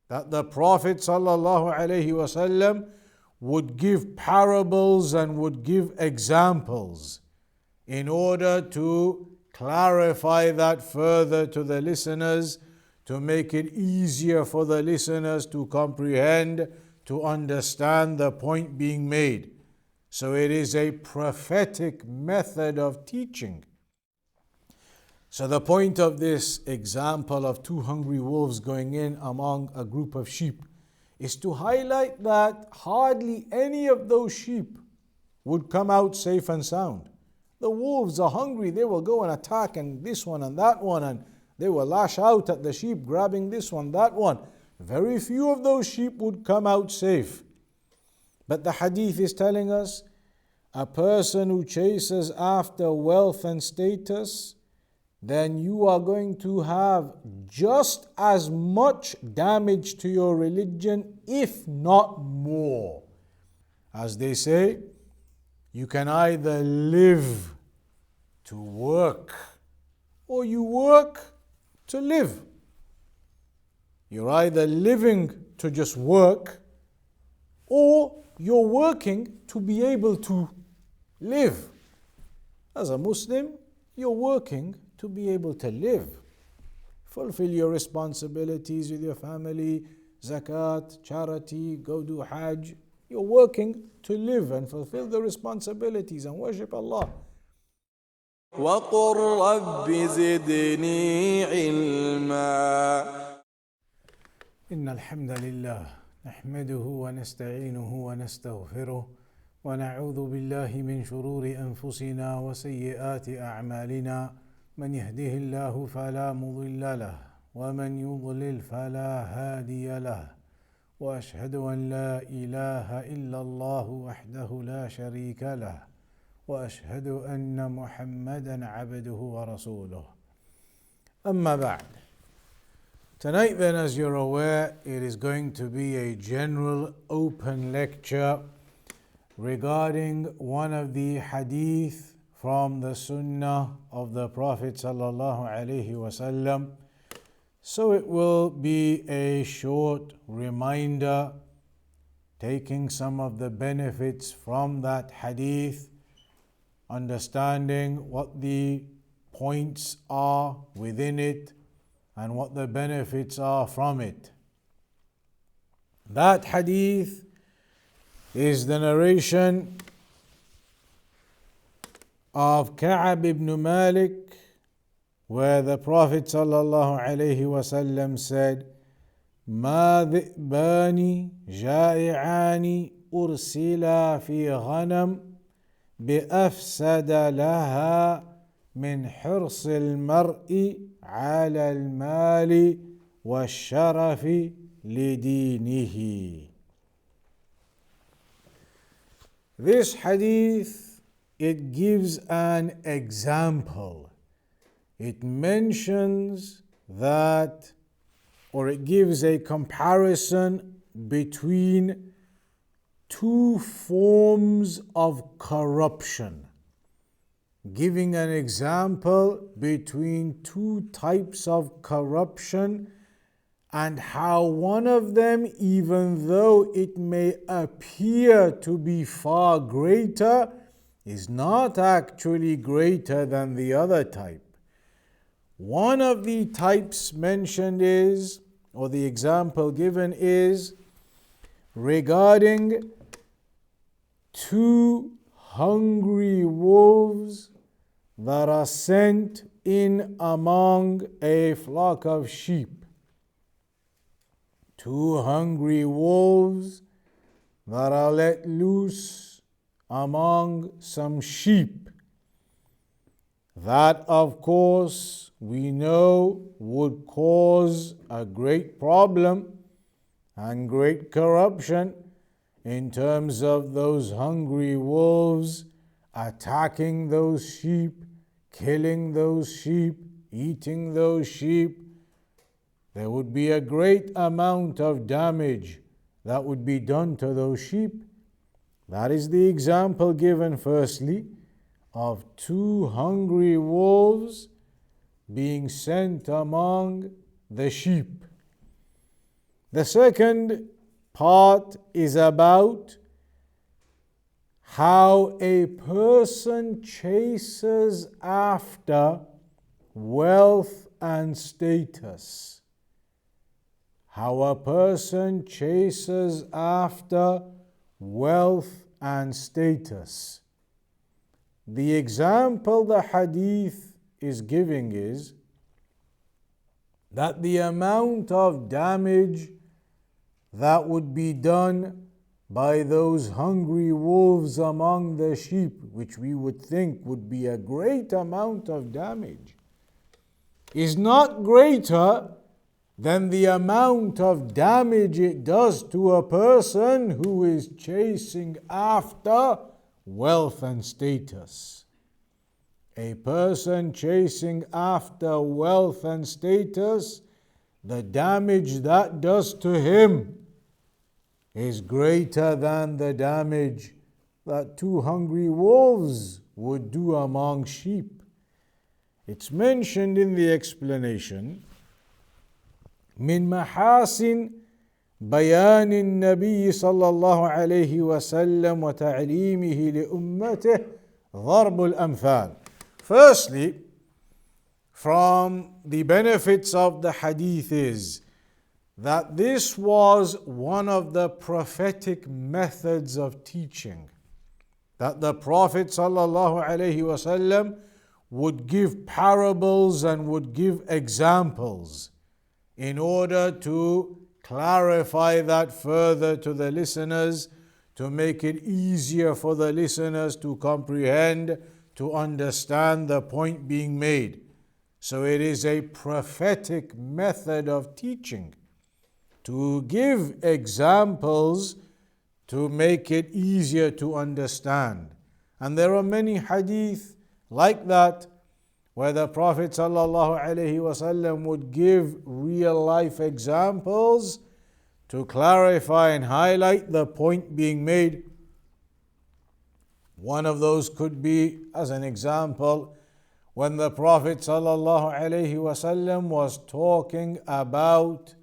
that the Prophet ﷺ would give parables and would give examples in order to clarify that further to the listeners, to make it easier for the listeners to comprehend, to understand the point being made. So it is a prophetic method of teaching. So the point of this example of two hungry wolves going in among a group of sheep is to highlight that hardly any of those sheep would come out safe and sound. The wolves are hungry, they will go and attack and this one and that one, and they will lash out at the sheep, grabbing this one, that one. Very few of those sheep would come out safe. But the hadith is telling us a person who chases after wealth and status, then you are going to have just as much damage to your religion, if not more. As they say, you can either live to work or you work to live. You're either living to just work or you're working to be able to live. As a Muslim, you're working to be able to live. Fulfill your responsibilities with your family, zakat, charity, go do hajj. You're working to live and fulfill the responsibilities and worship Allah. وَقُلْ رَبِّ زِدْنِي عِلْمًا. إن الحمد لله نحمده ونستعينه ونستغفره ونعوذ بالله من شرور أنفسنا وسيئات أعمالنا من يهده الله فلا مضل له ومن يضلل فلا هادي له وأشهد أن لا إله إلا الله وحده لا شريك له وأشهد أن محمدا عبده ورسوله. أما بعد. Tonight then, as you're aware, it is going to be a general open lecture regarding one of the hadith from the sunnah of the Prophet sallallahu alaihi wasallam. So it will be a short reminder, taking some of the benefits from that hadith, understanding what the points are within it and what the benefits are from it. That hadith is the narration of Ka'ab ibn Malik, where the Prophet sallallahu alaihi wasallam said, "Ma dhi'bani ja'i'ani ursila fi ghanam بأفسد لها من حرص المرء على المال والشرف لدينه." This hadith, it gives an example. It mentions that, or it gives a comparison between two forms of corruption, giving an example between two types of corruption and how one of them, even though it may appear to be far greater, is not actually greater than the other type. One of the types mentioned is, or the example given is, regarding two hungry wolves that are sent in among a flock of sheep. Two hungry wolves that are let loose among some sheep. That, of course, we know would cause a great problem and great corruption in terms of those hungry wolves attacking those sheep, killing those sheep, eating those sheep. There would be a great amount of damage that would be done to those sheep. That is the example given firstly of two hungry wolves being sent among the sheep. The second part is about how a person chases after wealth and status. How a person chases after wealth and status. The example the hadith is giving is that the amount of damage that would be done by those hungry wolves among the sheep, which we would think would be a great amount of damage, is not greater than the amount of damage it does to a person who is chasing after wealth and status. A person chasing after wealth and status, the damage that does to him is greater than the damage that two hungry wolves would do among sheep. It's mentioned in the explanation, من محاسن بيان النبي صلى الله عليه وسلم وتعليمه لأمته ضرب الأمثال. Firstly, from the benefits of the hadith is that this was one of the prophetic methods of teaching. That the Prophet ﷺ would give parables and would give examples in order to clarify that further to the listeners, to make it easier for the listeners to comprehend, to understand the point being made. So it is a prophetic method of teaching, to give examples to make it easier to understand. And there are many hadith like that, where the Prophet ﷺ would give real life examples to clarify and highlight the point being made. One of those could be, as an example, when the Prophet ﷺ was talking about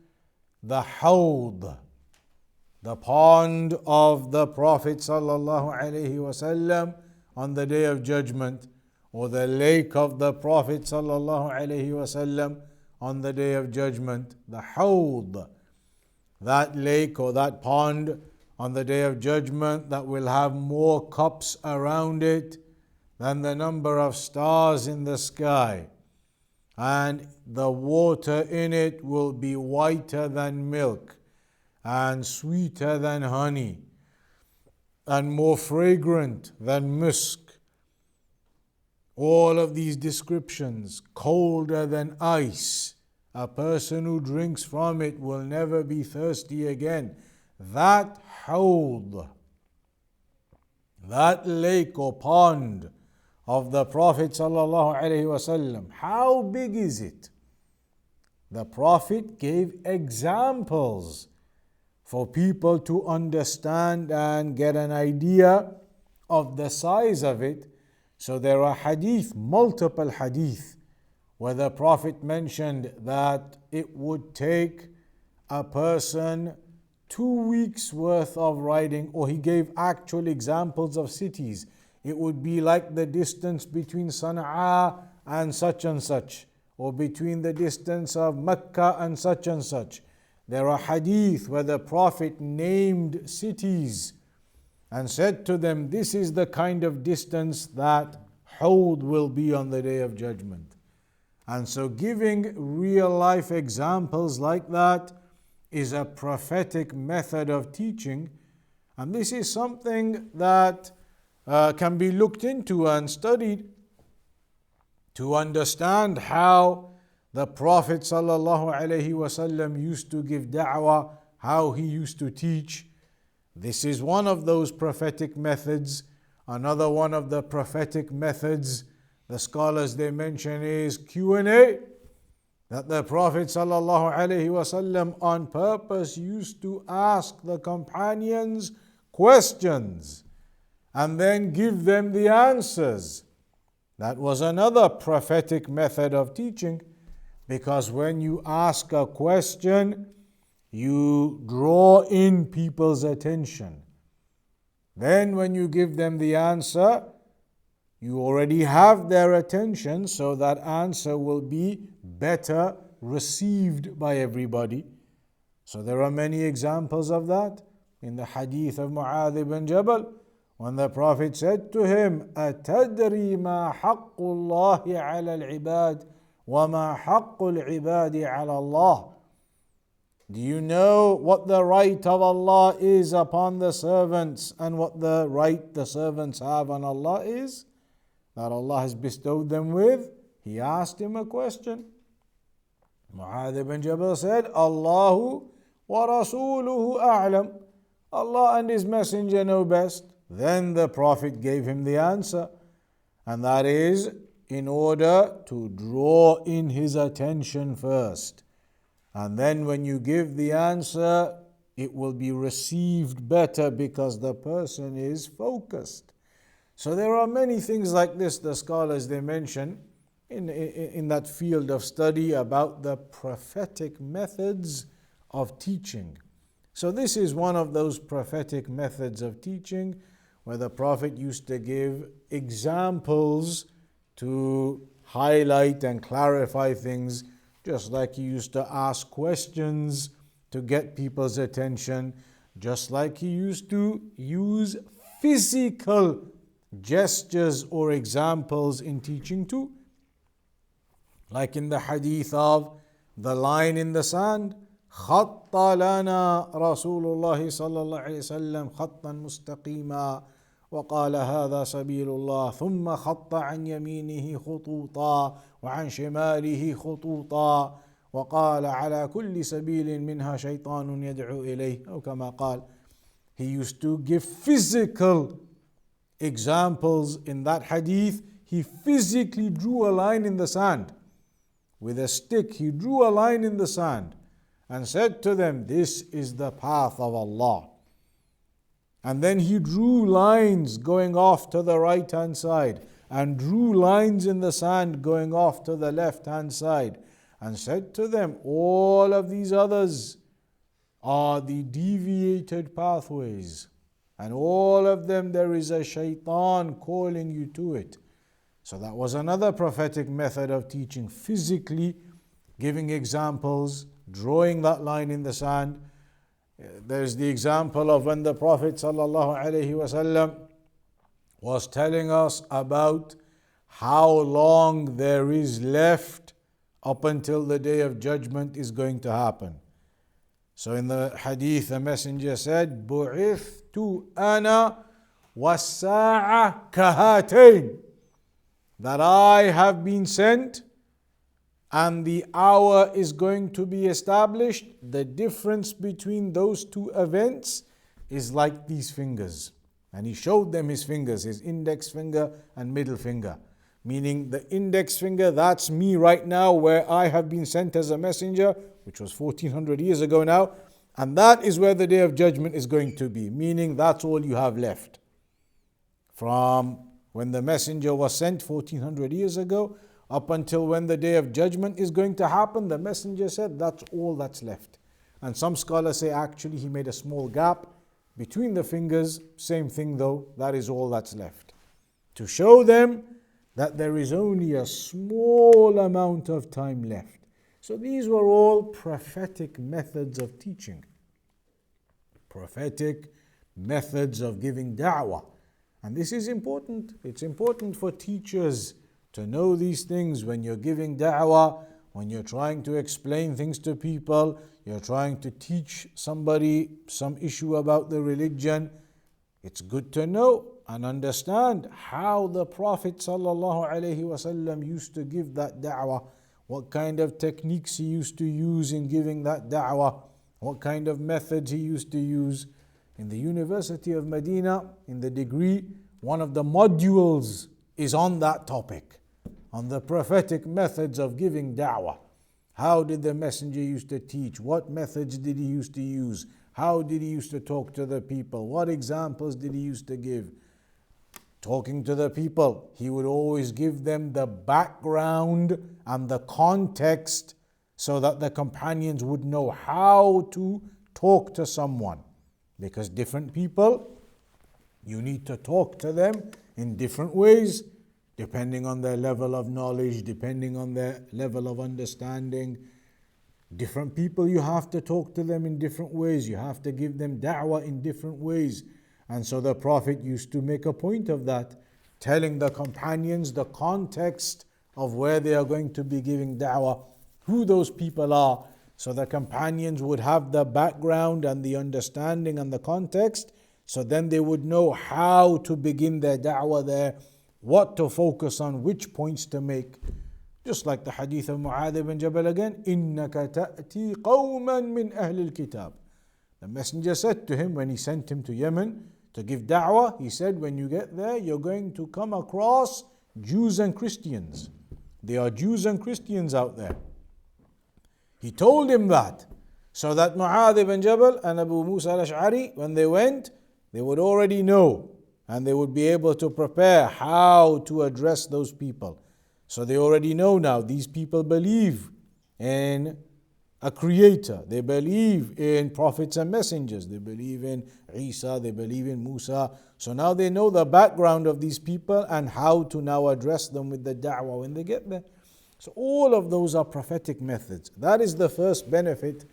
the hawd, the pond of the Prophet ﷺ on the Day of Judgment, or the lake of the Prophet ﷺ on the Day of Judgment. The hawd, that lake or that pond on the Day of Judgment that will have more cups around it than the number of stars in the sky. And the water in it will be whiter than milk and sweeter than honey and more fragrant than musk. All of these descriptions, colder than ice. A person who drinks from it will never be thirsty again. That hawd, that lake or pond of the Prophet ﷺ, how big is it? The Prophet gave examples for people to understand and get an idea of the size of it. So there are hadith, multiple hadith, where the Prophet mentioned that it would take a person 2 weeks worth of riding, or he gave actual examples of cities. It would be like the distance between Sana'a and such, or between the distance of Mecca and such. There are hadith where the Prophet named cities and said to them, this is the kind of distance that hawd will be on the Day of Judgment. And so giving real life examples like that is a prophetic method of teaching. And this is something that can be looked into and studied to understand how the Prophet ﷺ used to give da'wah, how he used to teach. This is one of those prophetic methods. Another one of the prophetic methods, the scholars they mention, is Q&A, that the Prophet ﷺ on purpose used to ask the companions questions and then give them the answers. That was another prophetic method of teaching, because when you ask a question, you draw in people's attention. Then when you give them the answer, you already have their attention, so that answer will be better received by everybody. So there are many examples of that. In the hadith of Mu'adh ibn Jabal, when the Prophet said to him, أَتَدْرِي مَا حَقُّ اللَّهِ عَلَى الْعِبَادِ وَمَا حَقُّ الْعِبَادِ عَلَى اللَّهِ. Do you know what the right of Allah is upon the servants and what the right the servants have on Allah is? That Allah has bestowed them with? He asked him a question. Mu'adh ibn Jabal said, Allahu wa rasuluhu a'lam. Allah and His Messenger know best. Then the Prophet gave him the answer, and that is in order to draw in his attention first. And then when you give the answer, it will be received better because the person is focused. So there are many things like this, the scholars they mention in that field of study about the prophetic methods of teaching. So this is one of those prophetic methods of teaching where the Prophet used to give examples to highlight and clarify things, just like he used to ask questions to get people's attention, just like he used to use physical gestures or examples in teaching too. Like in the hadith of the line in the sand, خط لنا رسول الله صلى الله عليه وسلم خطا مستقيما وقال هذا سبيل الله ثم خط عن يمينه خطوطا وعن شماله خطوطا وقال على كل سبيل منها شيطان يدعو إليه أو كما قال. He used to give physical examples in that hadith. He physically drew a line in the sand. With a stick, he drew a line in the sand and said to them, this is the path of Allah. And then he drew lines going off to the right hand side and drew lines in the sand going off to the left hand side and said to them, all of these others are the deviated pathways, and all of them there is a shaitan calling you to it. So that was another prophetic method of teaching, physically giving examples, drawing that line in the sand. There's the example of when the Prophet ﷺ was telling us about how long there is left up until the day of judgment is going to happen. So in the hadith, the messenger said, بُعِثْتُ أَنَا وَالسَّاعَةَ كَهَاتَيْنِ, that I have been sent and the hour is going to be established. The difference between those two events is like these fingers. And he showed them his fingers, his index finger and middle finger. Meaning the index finger, that's me right now where I have been sent as a messenger, which was 1400 years ago now. And that is where the day of judgment is going to be. Meaning that's all you have left. From when the messenger was sent 1400 years ago, up until when the day of judgment is going to happen, the messenger said that's all that's left. And some scholars say actually he made a small gap between the fingers, same thing though, that is all that's left. To show them that there is only a small amount of time left. So these were all prophetic methods of teaching. Prophetic methods of giving da'wah. And this is important. It's important for teachers to know these things when you're giving da'wah, when you're trying to explain things to people, you're trying to teach somebody some issue about the religion. It's good to know and understand how the Prophet ﷺ used to give that da'wah, what kind of techniques he used to use in giving that da'wah, what kind of methods he used to use. In the University of Medina, in the degree, one of the modules is on that topic, on the prophetic methods of giving da'wah. How did the messenger used to teach? What methods did he used to use? How did he used to talk to the people? What examples did he used to give? Talking to the people, he would always give them the background and the context so that the companions would know how to talk to someone. Because different people, you need to talk to them in different ways, depending on their level of knowledge, depending on their level of understanding. Different people, you have to talk to them in different ways. You have to give them da'wah in different ways. And so the Prophet used to make a point of that, telling the companions the context of where they are going to be giving da'wah, who those people are, so the companions would have the background and the understanding and the context, so then they would know how to begin their da'wah there, what to focus on, which points to make. Just like the hadith of Mu'adh ibn Jabal again, إِنَّكَ تَأْتِي قَوْمًا مِنْ أَهْلِ الْكِتَابِ. The messenger said to him when he sent him to Yemen to give da'wah, he said, when you get there, you're going to come across Jews and Christians. There are Jews and Christians out there. He told him that, so that Mu'adh ibn Jabal and Abu Musa al-Ash'ari, when they went, they would already know and they would be able to prepare how to address those people. So they already know now, these people believe in a creator, they believe in prophets and messengers, they believe in Isa, they believe in Musa. So now they know the background of these people and how to now address them with the da'wah when they get there. So all of those are prophetic methods. That is the first benefit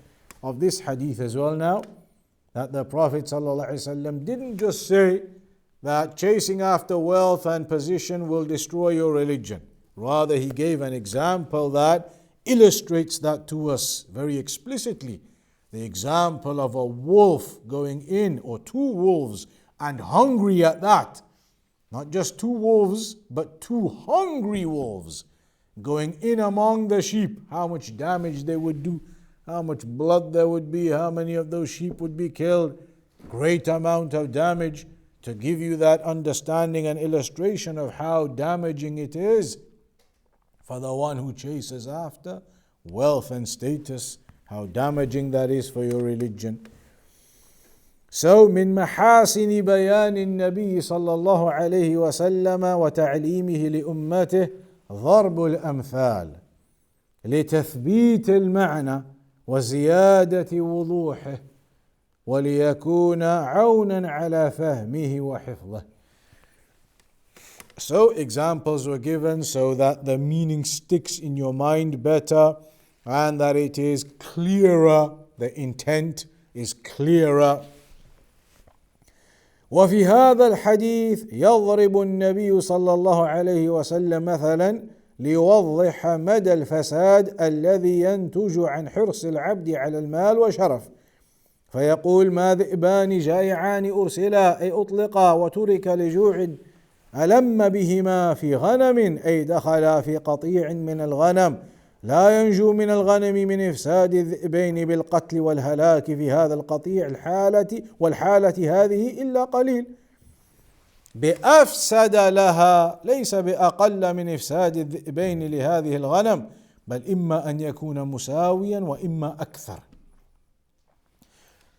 of this hadith as well now, that the Prophet ﷺ didn't just say that chasing after wealth and position will destroy your religion. Rather, he gave an example that illustrates that to us very explicitly. The example of a wolf going in, or two wolves, and hungry at that. Not just two wolves, but two hungry wolves going in among the sheep. How much damage they would do, how much blood there would be, how many of those sheep would be killed. Great amount of damage, to give you that understanding and illustration of how damaging it is for the one who chases after wealth and status, how damaging that is for your religion. So, من محاسن بيان النبي صلى الله عليه وسلم وتعليمه لأمته ضرب الأمثال لتثبيت المعنى وزيادة وضوحه وليكون عونا على فهمه وحفظه. So examples were given so that the meaning sticks in your mind better and that it is clearer, the intent is clearer. وفي هذا الحديث يضرب النبي صلى الله عليه وسلم مثلا ليوضح مدى الفساد الذي ينتج عن حرص العبد على المال وشرف، فيقول ما ذئبان جائعان أرسلا أي أطلقا وترك لجوع ألم بهما في غنم أي دخلا في قطيع من الغنم لا ينجو من الغنم من إفساد الذئبين بالقتل والهلاك في هذا القطيع والحالة هذه إلا قليل بأفسد لها ليس بأقل من إفساد الذئبين لهذه الغنم بل إما أن يكون مساويا وإما أكثر.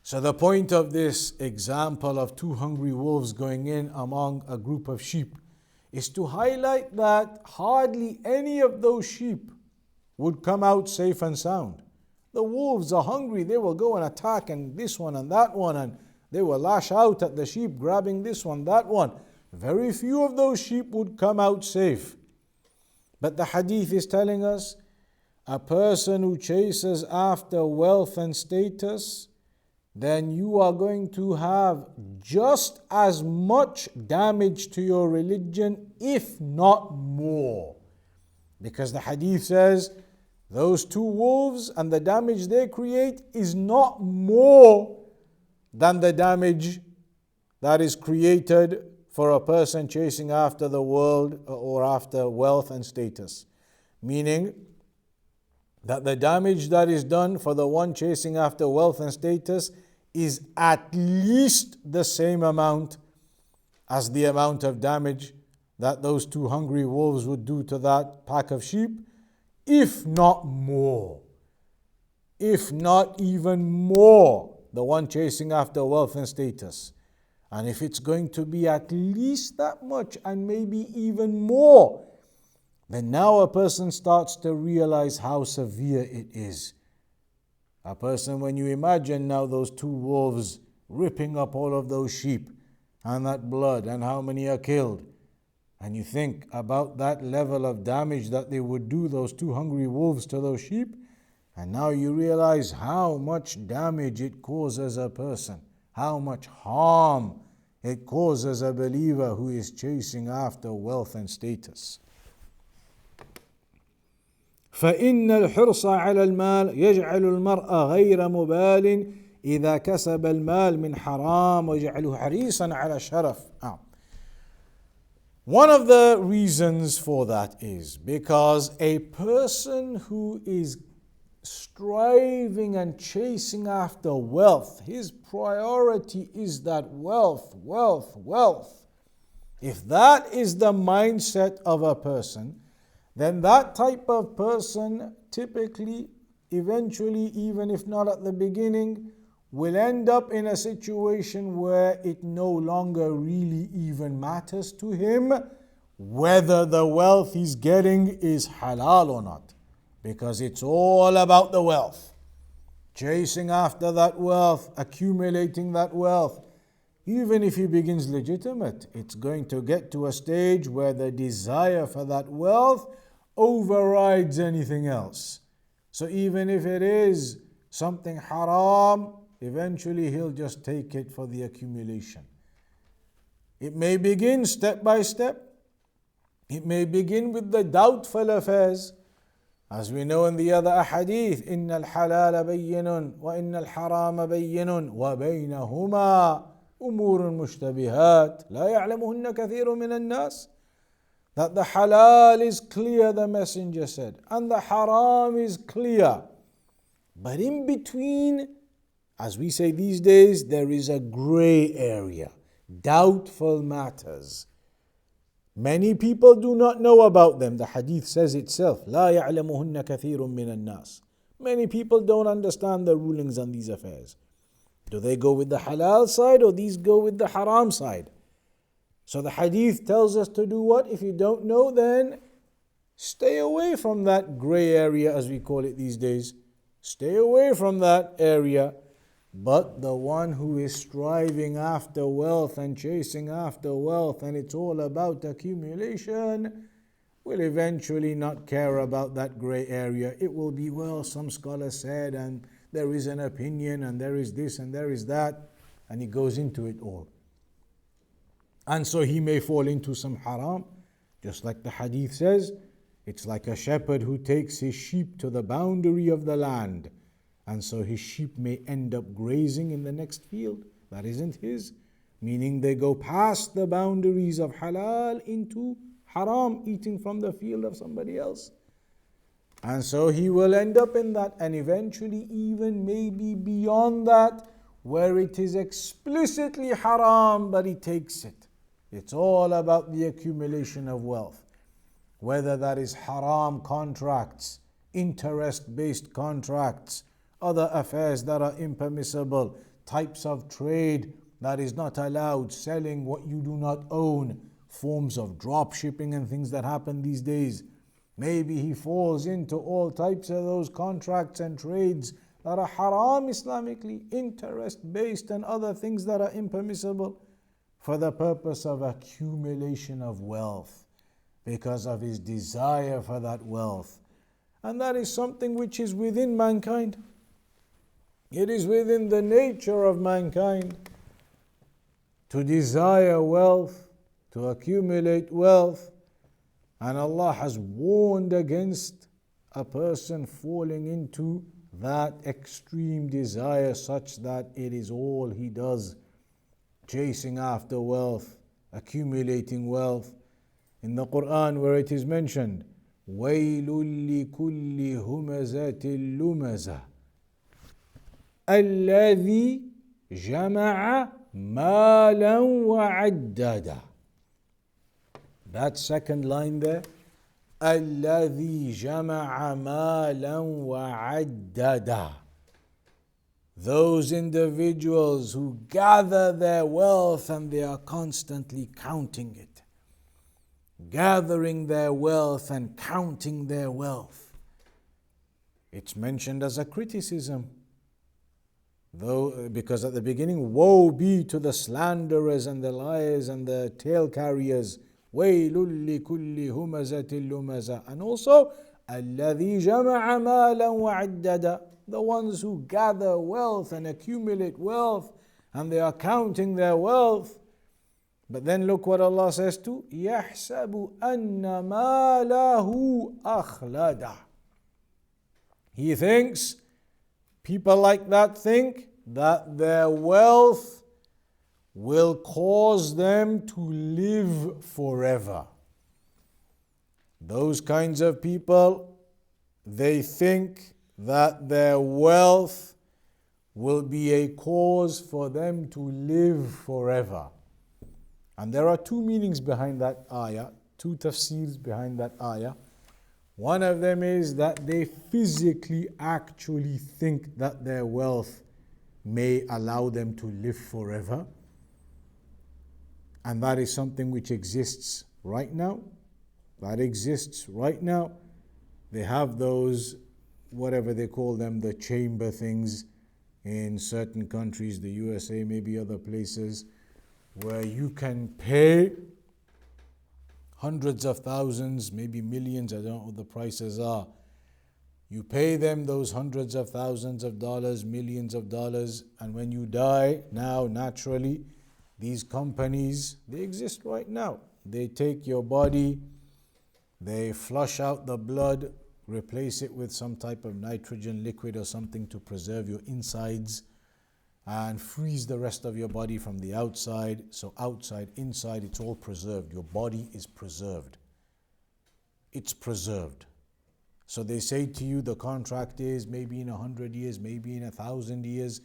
So the point of this example of two hungry wolves going in among a group of sheep is to highlight that hardly any of those sheep would come out safe and sound. The wolves are hungry, they will go and attack and this one and that one, and they will lash out at the sheep, grabbing this one, that one. Very few of those sheep would come out safe. But the hadith is telling us a person who chases after wealth and status, then you are going to have just as much damage to your religion, if not more. Because the hadith says, those two wolves and the damage they create is not more than the damage that is created for a person chasing after the world or after wealth and status. Meaning that the damage that is done for the one chasing after wealth and status is at least the same amount as the amount of damage that those two hungry wolves would do to that pack of sheep, if not more. If not even more, the one chasing after wealth and status. And if it's going to be at least that much and maybe even more, then now a person starts to realize how severe it is. A person, when you imagine now those two wolves ripping up all of those sheep and that blood and how many are killed, and you think about that level of damage that they would do, those two hungry wolves, to those sheep, and now you realize how much damage it causes a person, how much harm it causes a believer who is chasing after wealth and status. فإن الحرص على المال يجعل المرء غير مبال إذا كسب المال من حرام ويجعله حريصا على الشرف. One of the reasons for that is because a person who is striving and chasing after wealth, his priority is that wealth, wealth, wealth. If that is the mindset of a person, then that type of person typically, eventually, even if not at the beginning, will end up in a situation where it no longer really even matters to him whether the wealth he's getting is halal or not, because it's all about the wealth. Chasing after that wealth, accumulating that wealth. Even if he begins legitimate, it's going to get to a stage where the desire for that wealth overrides anything else. So even if it is something haram, eventually he'll just take it for the accumulation. It may begin step by step. It may begin with the doubtful affairs. As we know in the other ahadith, إِنَّ الْحَلَالَ بَيِّنٌ وَإِنَّ الْحَرَامَ بَيِّنٌ وَبَيْنَهُمَا أُمُورٌ مُشْتَبِهَاتٌ لَا يَعْلَمُهُنَّ كَثِيرٌ مِنَ النَّاسِ. That the halal is clear, the messenger said, and the haram is clear. But in between, as we say these days, there is a grey area, doubtful matters. Many people do not know about them. The hadith says itself, لا يعلمهن كثير من الناس. Many people don't understand the rulings on these affairs. Do they go with the halal side or these go with the haram side? So the hadith tells us to do what? If you don't know, then stay away from that grey area, as we call it these days. Stay away from that area. But the one who is striving after wealth and chasing after wealth, and it's all about accumulation, will eventually not care about that grey area. It will be, well, some scholar said, and there is an opinion, and there is this, and there is that, and he goes into it all. And so he may fall into some haram, just like the hadith says, it's like a shepherd who takes his sheep to the boundary of the land, and so his sheep may end up grazing in the next field that isn't his, meaning they go past the boundaries of halal into haram, eating from the field of somebody else. And so he will end up in that, and eventually even maybe beyond that, where it is explicitly haram, but he takes it. It's all about the accumulation of wealth. Whether that is haram contracts, interest-based contracts, other affairs that are impermissible, types of trade that is not allowed, selling what you do not own, forms of drop shipping and things that happen these days. Maybe he falls into all types of those contracts and trades that are haram Islamically, interest-based and other things that are impermissible, for the purpose of accumulation of wealth, because of his desire for that wealth. And that is something which is within mankind. It is within the nature of mankind to desire wealth, to accumulate wealth. And Allah has warned against a person falling into that extreme desire such that it is all he does, chasing after wealth, accumulating wealth. In the Quran, where it is mentioned, وَيْلٌ لِكُلِّ هُمَزَةٍ لُمَزَةٍ الَّذِي جَمَعَ مَالًا وَعَدَّدَ. That second line there, الَّذِي جَمَعَ مَالًا وَعَدَّدَ. Those individuals who gather their wealth and they are constantly counting it. gathering their wealth and counting their wealth. It's mentioned as a criticism. Though, because at the beginning, woe be to the slanderers and the liars and the tale carriers. وَيْلٌ لِكُلِّ هُمَزَةٍ لُمَزَةٍ. And also, الَّذِي جَمَعَ مَالًا وَعَدَّدَ. The ones who gather wealth and accumulate wealth, and they are counting their wealth. But then look what Allah says to يَحْسَبُ أَنَّ مَالَهُ أَخْلَدَ. He thinks, people like that think that their wealth will cause them to live forever. Those kinds of people, they think that their wealth will be a cause for them to live forever. And there are two meanings behind that ayah, two tafsirs behind that ayah. One of them is that they physically actually think that their wealth may allow them to live forever. And that is something which exists right now. That exists right now. They have those, whatever they call them, the chamber things in certain countries, the USA, maybe other places, where you can pay hundreds of thousands, maybe millions, I don't know what the prices are. You pay them those hundreds of thousands of dollars, millions of dollars, and when you die, now naturally, these companies, they exist right now. They take your body, they flush out the blood, replace it with some type of nitrogen liquid or something to preserve your insides, and freeze the rest of your body from the outside. So outside, inside, it's all preserved. Your body is preserved. It's preserved. So they say to you, the contract is maybe in 100 years, maybe in 1,000 years,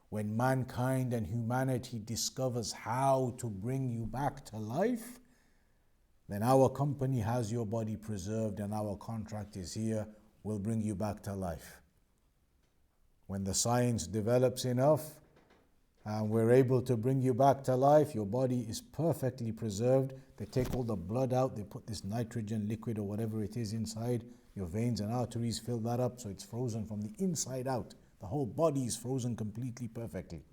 when mankind and humanity discovers how to bring you back to life, then our company has your body preserved and our contract is here, we'll bring you back to life. When the science develops enough, and we're able to bring you back to life, your body is perfectly preserved. They take all the blood out, they put this nitrogen liquid or whatever it is inside, your veins and arteries fill that up, so it's frozen from the inside out. The whole body is frozen completely perfectly.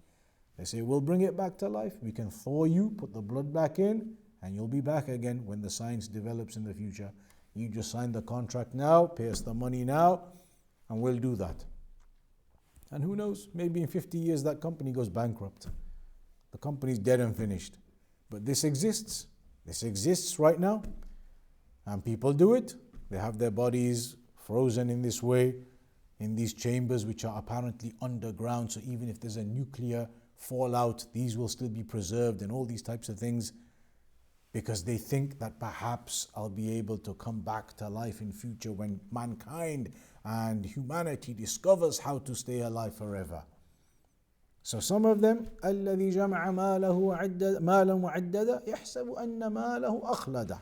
They say, we'll bring it back to life. We can thaw you, put the blood back in, and you'll be back again when the science develops in the future. You just sign the contract now, pay us the money now, and we'll do that. And who knows, maybe in 50 years that company goes bankrupt. The company's dead and finished. But this exists. This exists right now. And people do it. They have their bodies frozen in this way, in these chambers which are apparently underground. So even if there's a nuclear fallout, these will still be preserved and all these types of things, because they think that perhaps I'll be able to come back to life in future when mankind and humanity discovers how to stay alive forever. So some of them, الذي جمع مالا وعدد يحسب أن ماله أخلده.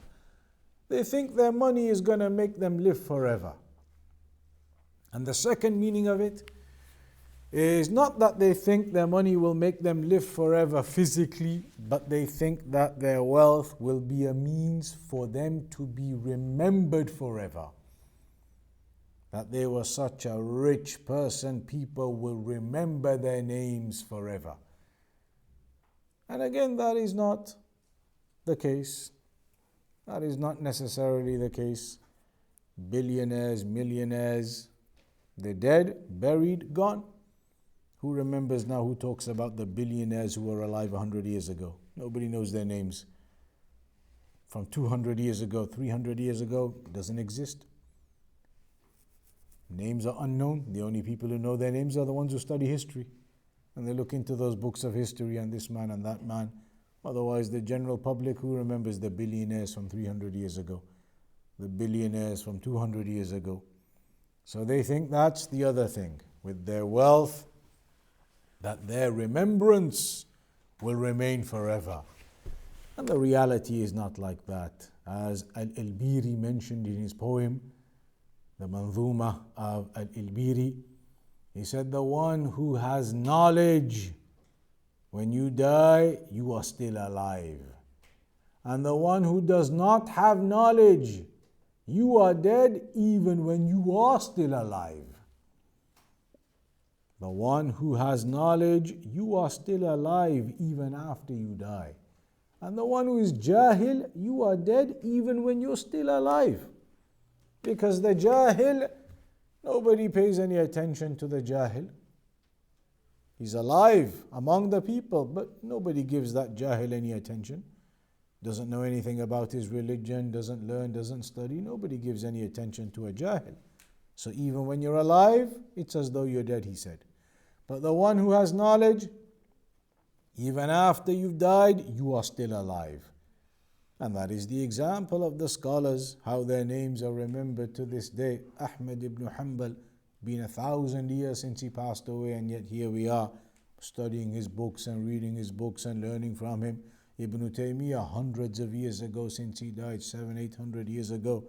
They think their money is going to make them live forever. And the second meaning of it is not that they think their money will make them live forever physically, but they think that their wealth will be a means for them to be remembered forever. That they were such a rich person, people will remember their names forever. And again, that is not the case. That is not necessarily the case. Billionaires, millionaires, they're dead, buried, gone. Who remembers now, who talks about the billionaires who were alive 100 years ago? Nobody knows their names. From 200 years ago, 300 years ago, doesn't exist. Names are unknown. The only people who know their names are the ones who study history. And they look into those books of history and this man and that man. Otherwise, the general public, who remembers the billionaires from 300 years ago? The billionaires from 200 years ago. So they think that's the other thing. With their wealth, that their remembrance will remain forever. And the reality is not like that. As Al-Ilbiri mentioned in his poem, the Manzuma of Al-Ilbiri, he said, the one who has knowledge, when you die, you are still alive. And the one who does not have knowledge, you are dead even when you are still alive. The one who has knowledge, you are still alive even after you die. And the one who is jahil, you are dead even when you're still alive. Because the jahil, nobody pays any attention to the jahil. He's alive among the people, but nobody gives that jahil any attention. Doesn't know anything about his religion, doesn't learn, doesn't study. Nobody gives any attention to a jahil. So even when you're alive, it's as though you're dead, he said. But the one who has knowledge, even after you've died, you are still alive. And that is the example of the scholars, how their names are remembered to this day. Ahmad ibn Hanbal, been 1,000 years since he passed away, and yet here we are studying his books and reading his books and learning from him. Ibn Taymiyyah, hundreds of years ago since he died, 700-800 years ago,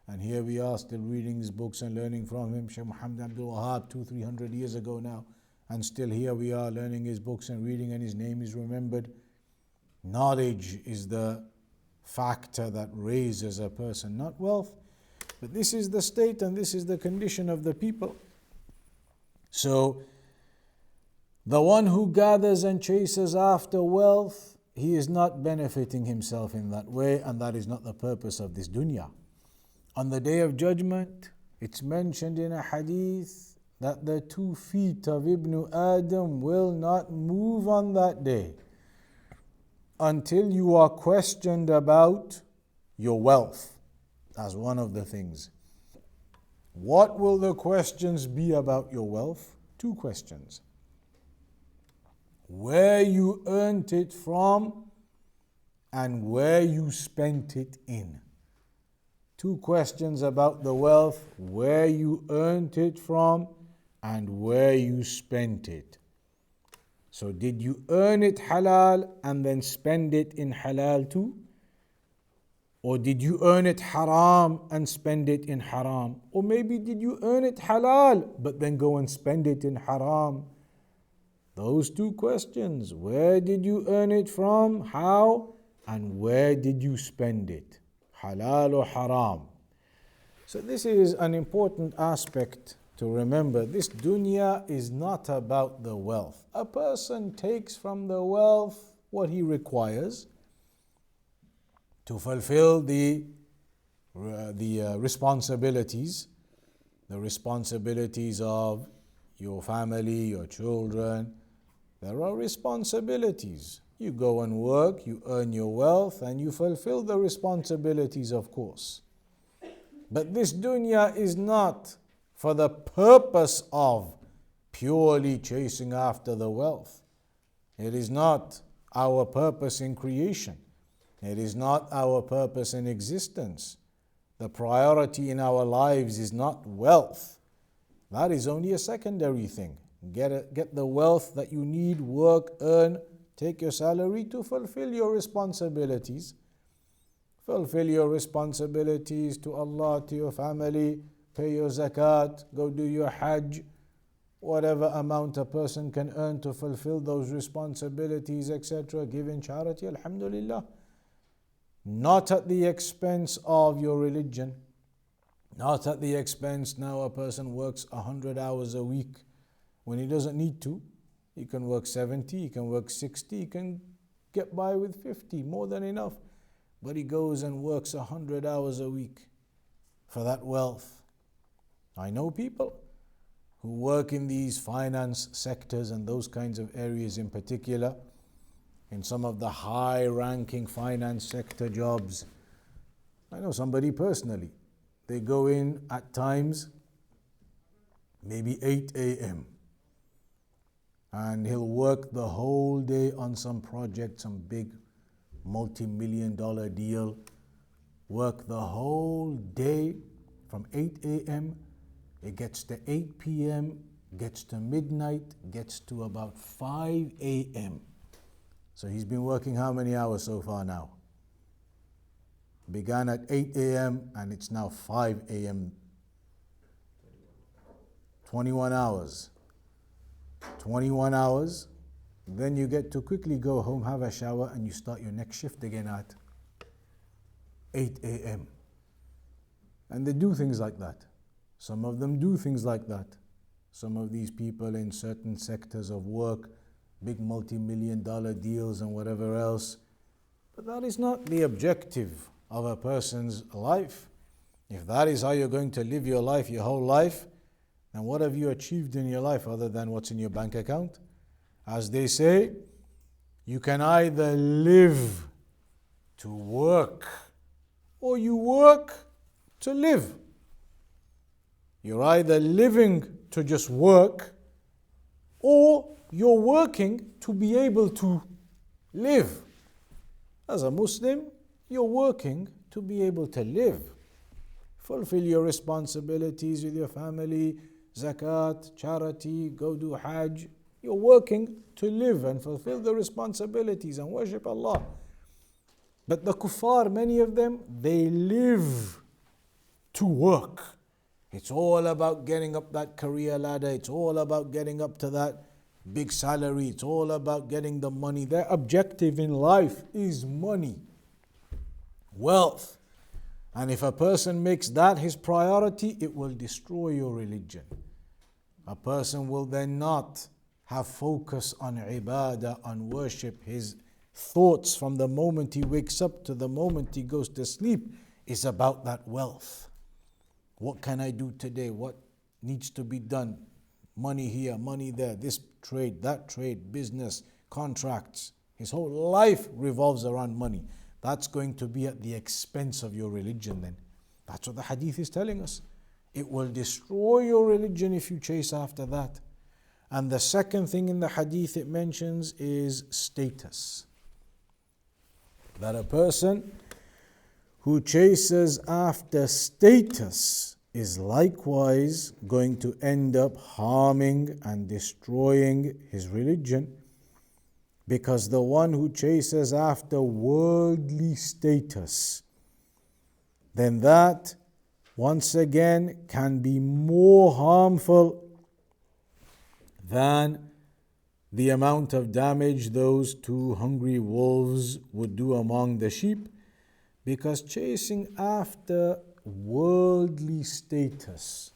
and here we are still reading his books and learning from him. Shaykh Muhammad Abdul Wahab, 200-300 years ago now, and still here we are learning his books and reading, and his name is remembered. Knowledge is the factor that raises a person, not wealth. But this is the state and this is the condition of the people. So, the one who gathers and chases after wealth, he is not benefiting himself in that way, and that is not the purpose of this dunya. On the Day of Judgment, it's mentioned in a hadith that the 2 feet of Ibn Adam will not move on that day until you are questioned about your wealth. That's one of the things. What will the questions be about your wealth? 2 questions. Where you earned it from and where you spent it in. 2 questions about the wealth: where you earned it from and where you spent it. So did you earn it halal and then spend it in halal too? Or did you earn it haram and spend it in haram? Or maybe did you earn it halal but then go and spend it in haram? Those 2 questions. Where did you earn it from? How? And where did you spend it? Halal or haram? So this is an important aspect to remember. This dunya is not about the wealth. A person takes from the wealth what he requires to fulfill the responsibilities of your family, your children. There are responsibilities. You go and work, you earn your wealth, and you fulfill the responsibilities, of course. But this dunya is not for the purpose of purely chasing after the wealth. It is not our purpose in creation. It is not our purpose in existence. The priority in our lives is not wealth. That is only a secondary thing. Get the wealth that you need, work, earn, take your salary to fulfill your responsibilities. Fulfill your responsibilities to Allah, to your family, pay your zakat, go do your hajj, whatever amount a person can earn to fulfill those responsibilities, etc. Give in charity, alhamdulillah. Not at the expense of your religion. Not at the expense now a person works 100 hours a week when he doesn't need to. He can work 70, he can work 60, he can get by with 50, more than enough. But he goes and works 100 hours a week for that wealth. I know people who work in these finance sectors and those kinds of areas in particular, in some of the high-ranking finance sector jobs. I know somebody personally. They go in at times, maybe 8 a.m., and he'll work the whole day on some project, some big multi-million-dollar deal, work the whole day from 8 a.m., it gets to 8 p.m., gets to midnight, gets to about 5 a.m. So he's been working how many hours so far now? Began at 8 a.m. and it's now 5 a.m. 21 hours. 21 hours. Then you get to quickly go home, have a shower, and you start your next shift again at 8 a.m. And they do things like that. Some of them do things like that. Some of these people in certain sectors of work, big multi-million-dollar deals and whatever else. But that is not the objective of a person's life. If that is how you're going to live your life, your whole life, then what have you achieved in your life other than what's in your bank account? As they say, you can either live to work or you work to live. You're either living to just work or you're working to be able to live. As a Muslim, you're working to be able to live. Fulfill your responsibilities with your family, zakat, charity, go do hajj. You're working to live and fulfill the responsibilities and worship Allah. But the kuffar, many of them, they live to work. It's all about getting up that career ladder. It's all about getting up to that big salary. It's all about getting the money. Their objective in life is money, wealth. And if a person makes that his priority, it will destroy your religion. A person will then not have focus on ibadah, on worship. His thoughts from the moment he wakes up to the moment he goes to sleep is about that wealth. What can I do today? What needs to be done? Money here, money there, this trade, that trade, business, contracts. His whole life revolves around money. That's going to be at the expense of your religion then. That's what the hadith is telling us. It will destroy your religion if you chase after that. And the second thing in the hadith it mentions is status. That a person who chases after status is likewise going to end up harming and destroying his religion, because the one who chases after worldly status, then that once again can be more harmful than the amount of damage those two hungry wolves would do among the sheep. Because chasing after worldly status,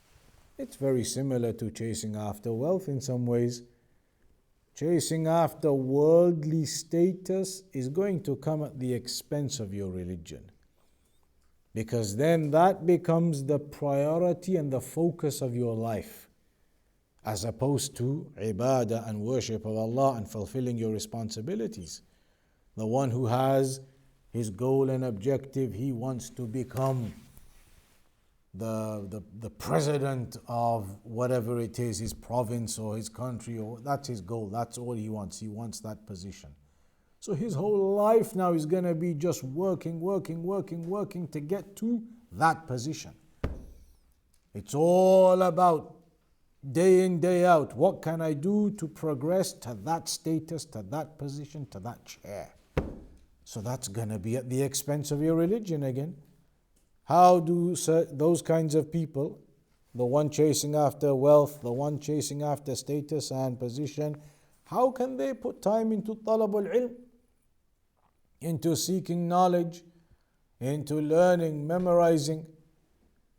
it's very similar to chasing after wealth in some ways. Chasing after worldly status is going to come at the expense of your religion. Because then that becomes the priority and the focus of your life, as opposed to ibadah and worship of Allah and fulfilling your responsibilities. The one who has his goal and objective, he wants to become the president of whatever it is, his province or his country, or that's his goal, that's all he wants that position. So his whole life now is going to be just working to get to that position. It's all about day in, day out, what can I do to progress to that status, to that position, to that chair? So that's going to be at the expense of your religion again. How do those kinds of people, the one chasing after wealth, the one chasing after status and position, how can they put time into talabul ilm, into seeking knowledge, into learning, memorizing?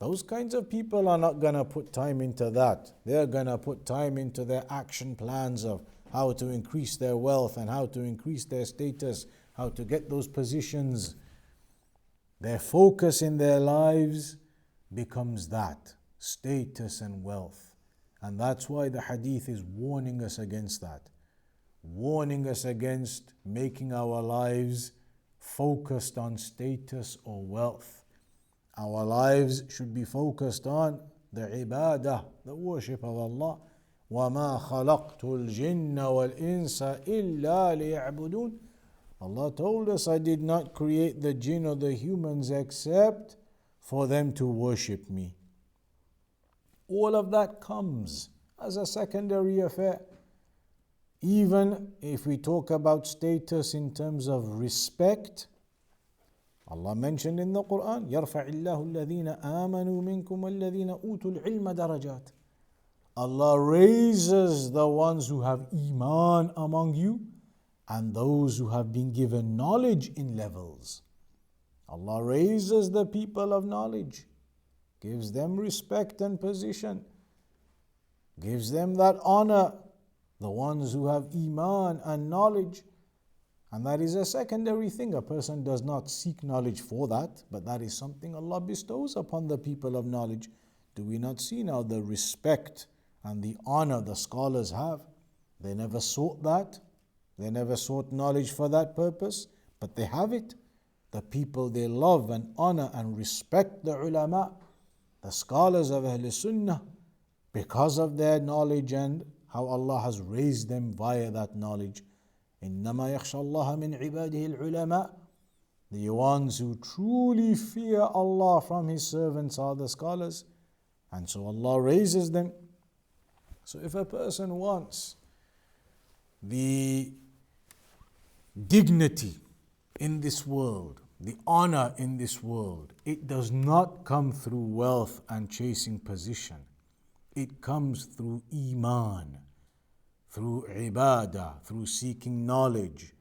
Those kinds of people are not going to put time into that. They're going to put time into their action plans of how to increase their wealth and how to increase their status, how to get those positions. Their focus in their lives becomes that, status and wealth. And that's why the hadith is warning us against that. Warning us against making our lives focused on status or wealth. Our lives should be focused on the ibadah, the worship of Allah. وَمَا خَلَقْتُ الْجِنَّ وَالْإِنسَ إِلَّا لِيَعْبُدُونَ. Allah told us, I did not create the jinn or the humans except for them to worship me. All of that comes as a secondary affair. Even if we talk about status in terms of respect, Allah mentioned in the Quran, يَرْفَعِ اللَّهُ الَّذِينَ آمَنُوا مِنْكُمْ وَالَّذِينَ أُوتُوا الْعِلْمَ دَرَجَاتٍ. Allah raises the ones who have iman among you and those who have been given knowledge in levels. Allah raises the people of knowledge, gives them respect and position, gives them that honor, the ones who have iman and knowledge. And that is a secondary thing. A person does not seek knowledge for that, but that is something Allah bestows upon the people of knowledge. Do we not see now the respect and the honor the scholars have? They never sought that. They never sought knowledge for that purpose, but they have it. The people they love and honor and respect the ulama, the scholars of Ahl Sunnah, because of their knowledge and how Allah has raised them via that knowledge. إِنَّمَا يَخْشَى اللَّهَ مِنْ عِبَادِهِ الْعُلَمَاءِ. The ones who truly fear Allah from His servants are the scholars. And so Allah raises them. So if a person wants the dignity in this world, the honor in this world, it does not come through wealth and chasing position. It comes through iman, through ibadah, through seeking knowledge,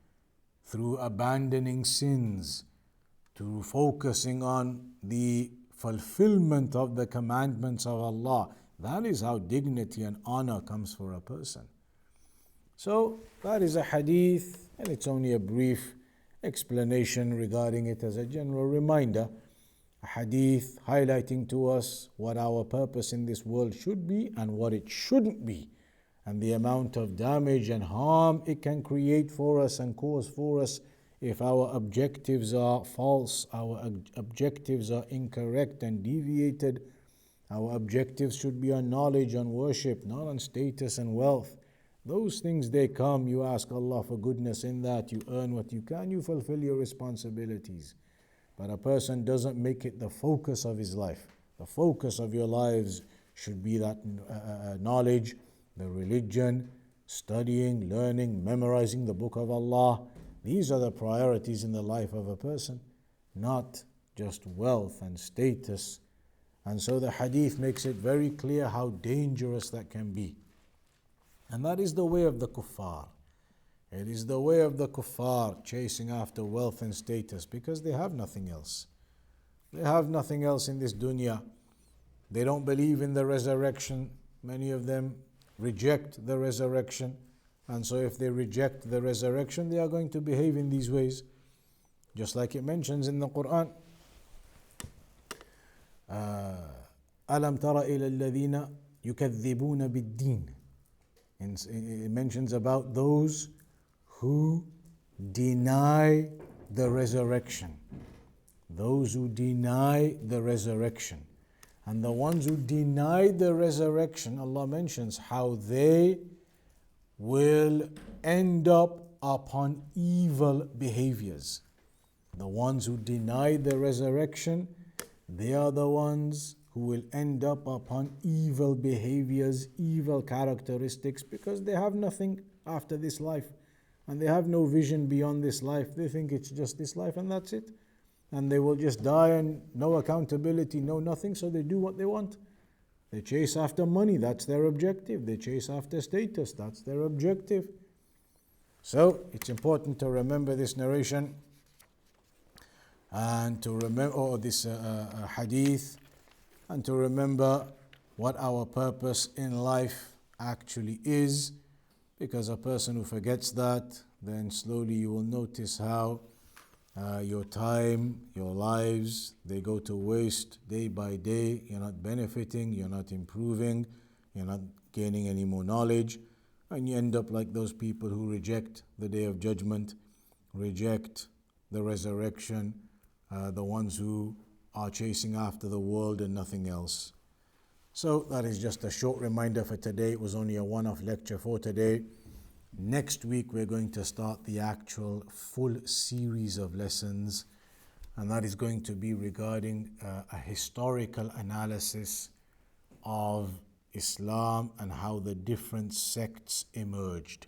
through abandoning sins, through focusing on the fulfillment of the commandments of Allah. That is how dignity and honor comes for a person. So that is a hadith, and it's only a brief explanation regarding it as a general reminder. A hadith highlighting to us what our purpose in this world should be and what it shouldn't be, and the amount of damage and harm it can create for us and cause for us if our objectives are false, our objectives are incorrect and deviated. Our objectives should be on knowledge, on worship, not on status and wealth. Those things, they come, you ask Allah for goodness in that, you earn what you can, you fulfill your responsibilities. But a person doesn't make it the focus of his life. The focus of your lives should be that knowledge, the religion, studying, learning, memorizing the book of Allah. These are the priorities in the life of a person, not just wealth and status. And so the hadith makes it very clear how dangerous that can be. And that is the way of the kuffar. It is the way of the kuffar, chasing after wealth and status, because they have nothing else. They have nothing else in this dunya. They don't believe in the resurrection. Many of them reject the resurrection. And so if they reject the resurrection, they are going to behave in these ways. Just like it mentions in the Quran. أَلَمْ تَرَ إِلَى الَّذِينَ يُكَذِّبُونَ بِالدِّينِ. It mentions about those who deny the resurrection. Those who deny the resurrection. And the ones who deny the resurrection, Allah mentions how they will end up upon evil behaviors. The ones who deny the resurrection, they are the ones who will end up upon evil behaviors, evil characteristics, because they have nothing after this life. And they have no vision beyond this life. They think it's just this life and that's it. And they will just die and no accountability, no nothing, so they do what they want. They chase after money, that's their objective. They chase after status, that's their objective. So it's important to remember this narration and to remember this hadith, and to remember what our purpose in life actually is, because a person who forgets that, then slowly you will notice how your time, your lives, they go to waste day by day. You're not benefiting, you're not improving, you're not gaining any more knowledge, and you end up like those people who reject the Day of Judgment, reject the resurrection, the ones who are chasing after the world and nothing else. So that is just a short reminder for today. It was only a one-off lecture for today. Next week we're going to start the actual full series of lessons, and that is going to be regarding a historical analysis of Islam and how the different sects emerged.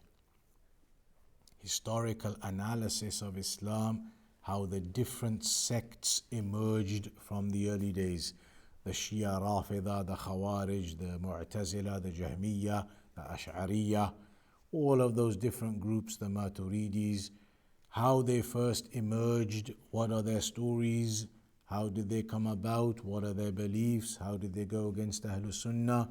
Historical analysis of Islam, how the different sects emerged from the early days. The Shia Rafida, the Khawarij, the Mu'tazila, the Jahmiyyah, the Ash'ariyah, all of those different groups, the Maturidis, how they first emerged, what are their stories, how did they come about, what are their beliefs, how did they go against Ahlul Sunnah,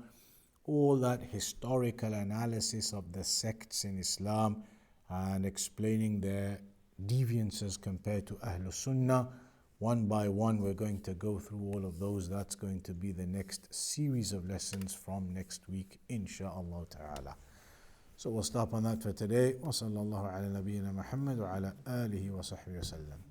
all that historical analysis of the sects in Islam and explaining their deviances compared to Ahlul Sunnah. One by one, we're going to go through all of those. That's going to be the next series of lessons from next week, insha'Allah ta'ala. So we'll stop on that for today. Wa sallallahu ala nabiyyina Muhammad wa ala alihi wa sahbihi wa sallam.